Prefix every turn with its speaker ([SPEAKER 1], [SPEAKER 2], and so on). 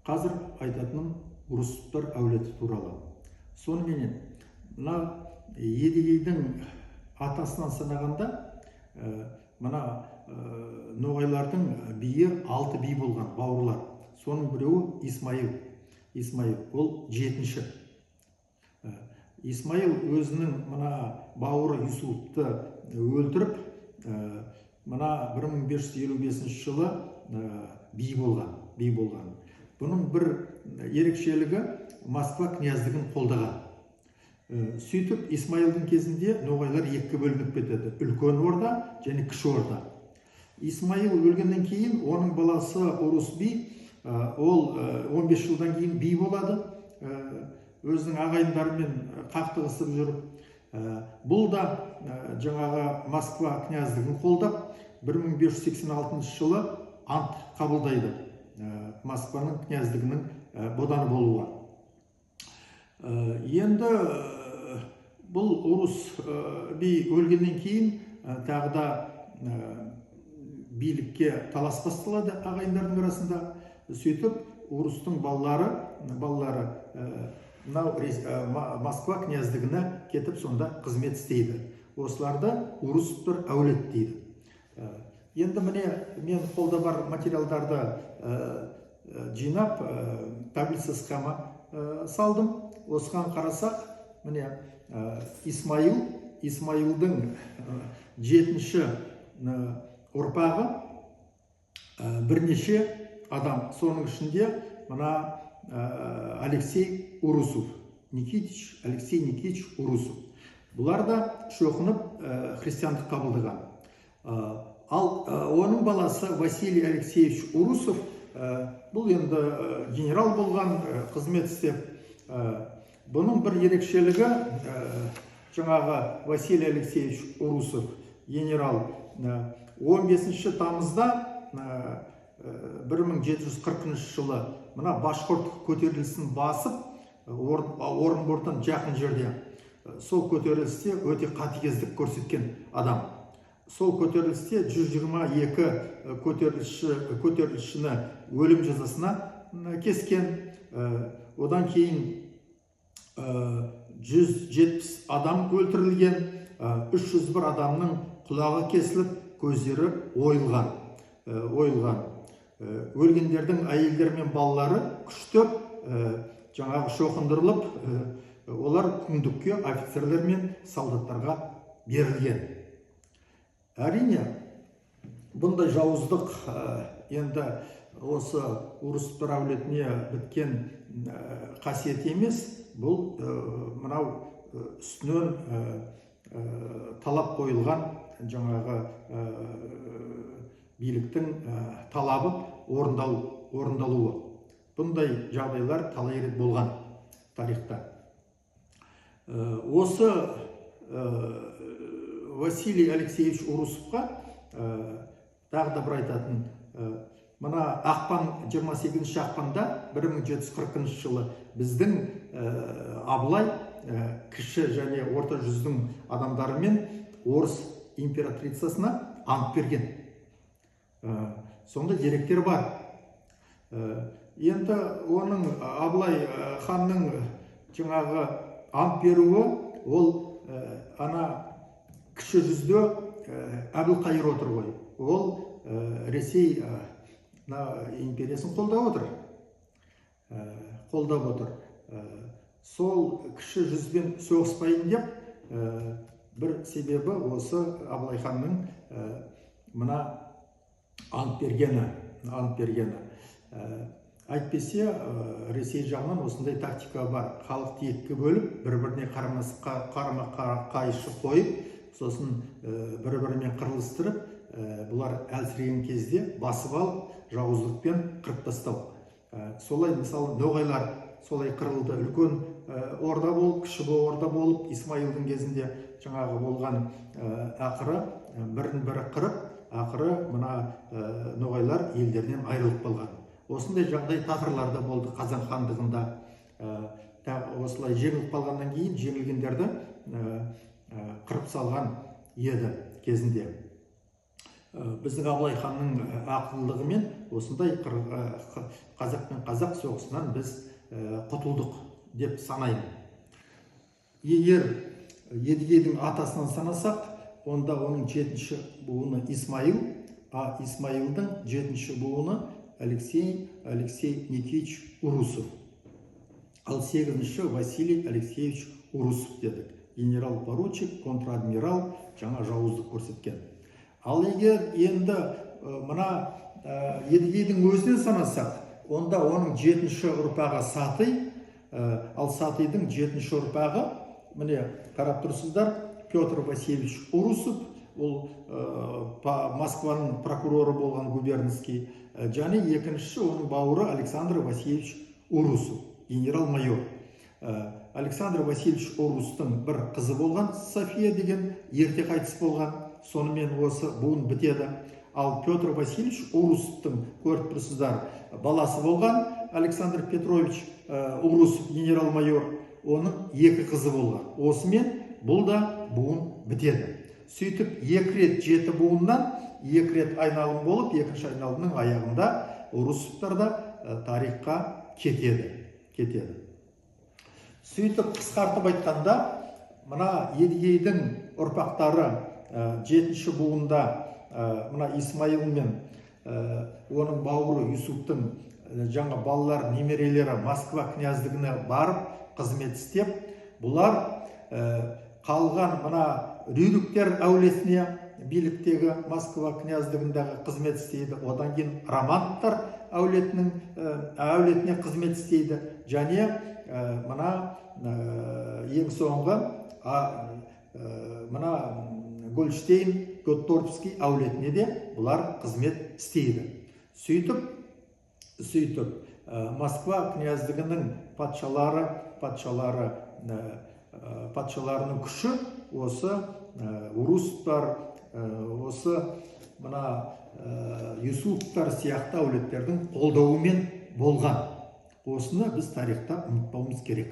[SPEAKER 1] Қазір айтатыным Урусовтар әулеті туралы. Соныменен мына Едігейдің атасынан санағанда мына ноғайлардың биі 6 би болған, бауырлар. Соның біреуі Исмаил, ол 7-ші. Исмаил өзінің мына бауыры Юсупты өлтіріп, мына 1555 жылы би болған. Бұның бір ерекшелігі Москва князьдігін қолдаған. Сөйтіп, Исмаилдың кезінде ноғайлар екіге бөлініп кетеді. Үлкен орда және кіші орда. Исмаил өлгеннен кейін оның баласы Урус би, ол 15 жылдан кейін би болады. Өзінің ағайындарымен қақтығысып жүріп. Бұл да жаңағы Москва князьдігін қолдап, 1586 жылы ант қабылдайды. Москваның князьдігінің боданы болуға. Енді бұл Урус би өлгеннен кейін тағы да билікке талас басталады ағайындардың арасында. Сөйтіп, Урустың балалары Москва князьдігіне кетіп, сонда қызмет істейді. Осыларды Урусовтар әулет дейді. Енді міне мен қолда бар материалдарды жинап, таблица схема салдым. Осыған қарасақ, міне Исмаилдың 7-ші ұрпағы бірнеше адам. Соның ішінде мына Алексей Урусов, Алексей Никитич Урусов. Бұлар да шоқынып христиандық қабылдаған. Ал оның баласы Василий Алексеевич Урусов, бұл енді генерал болған, қызмет істеп. Бұның бір ерекшелігі, жаңағы Василий Алексеевич Урусов, генерал, 15 тамызда 1740 жылы мына Башқұрт көтерілісін басып, Орынбордан жақын жерде. Сол көтерілісте өте қатыгездік көрсеткен адам. Сол көтерілісте 122 көтерілісшіні өлім жазасына кескен. Одан кейін 170 адам өлтірілген, 301 адамның құлағы кесіліп, көздері ойылған. Өлгендердің әйелдері мен балалары күштеп, жаңағы шоқындырылып, олар күңдікке офицерлер мен солдаттарға берілген. Әрине, бұндай жауыздық енді осы Урусовтар әулетіне біткен қасиет емес, бұл мынау үстінен талап қойылған жаңағы биліктің талабы орындалуы. Бұндай жағдайлар талай рет болған тарихта. Осы Василий Алексеевич Урусовқа тағы да бір айтатын, мына ақпан 28 ақпанда 1740 жылы біздің Абылай кіші және орта жүздің адамдарымен орыс императрицасына ант берген. Сонда деректер бар. Енді оның Абылай ханның жаңағы ант беруі, ол ана кіші жүзде Әбілқайыр отыр ғой. Ол Ресей империясын қолдап отыр. Сол кіші жүзбен соғыспайын деп, бір себебі осы Абылай ханның мына ант бергені. Әйтпесе, Ресей жағынан осындай тактика бар. Халықты екіге бөліп, бір-біріне қарама қайшы қойып, сосын бір-бірімен қырылыстырып, бұлар әлсіреген кезде басып алып, жауыздықпен қырып тастау. Солай, мысалы, ноғайлар солай қырылды. Үлкен орда болып, кіші орда болып, Исмаилдың кезінде жаңағы болған ақыры, бірін-бірі қырып, ақыры мына ноғайлар елдерінен айырылып қалған. Осындай жағдай тақырларда болды Қазан хандығында. Осылай жеңіліп қалғаннан кейін жеңілгендерді қырып салған еді кезінде. біздің Абылай ханның ақылдылығымен осындай қазақ пен қазақ соғысынан біз құтылдық деп санаймын. Егер Едігейдің атасынан санасақ, онда оның 7-ші буыны Исмаил, а Исмаилдың 7-ші буыны Алексей Никитич Урусов. Ал 8-ші Василий Алексеевич Урусов дедік. Генерал-поручик, контр-адмирал, жаңа жауыздық көрсеткен. Ал егер енді мына Едігейдің өзінен санасақ, онда оның 7-ші ұрпағы Сатый, ал Сатыйдың 7-ші ұрпағы, міне қарап тұрсыздар, Петр Васильевич Урусов, ол Москваның прокуроры болған губернский, және екіншісі оның бауыры Александр Васильевич Урусов, генерал-майор. Александр Васильевич Урусовтың бір қызы болған, София деген, ерте қайтыс болған, сонымен осы буын бітеді. Ал Петр Васильевич Урусовтың, көріп тұрсыздар, баласы болған, Александр Петрович Урусов, генерал-майор, оның 2 қызы болған. Осымен бұл да буын бітеді. Сөйтіп, 2 рет 7 буыннан 2 рет айналым болып, 2-ші айналымның аяғында Урусовтар да тарихқа кетеді. Сөйтіп, қысқартып айтқанда, мына Едігейдің ұрпақтары 7-ші буында мына Исмаил мен оның бауыры Юсуптың жаңа балалар, немерелері Москва князьдігіне барып қызмет істеп, бұлар қалған мына Рюриктер әулетіне, биліктегі Москва князьдігіндегі қызмет істейді. Одан кейін Романовтар әулетіне қызмет істейді. Және мына ең соңғы мына Гольштейн, Готторпский әулетіне де бұлар қызмет істейді. Сөйтіп, Москва князьдігінің патшаларының күші осы Урусовтар, осы мына Юсуповтар сияқты әулеттердің қолдауымен болған. Осыны біз тарихта ұмытпауымыз керек.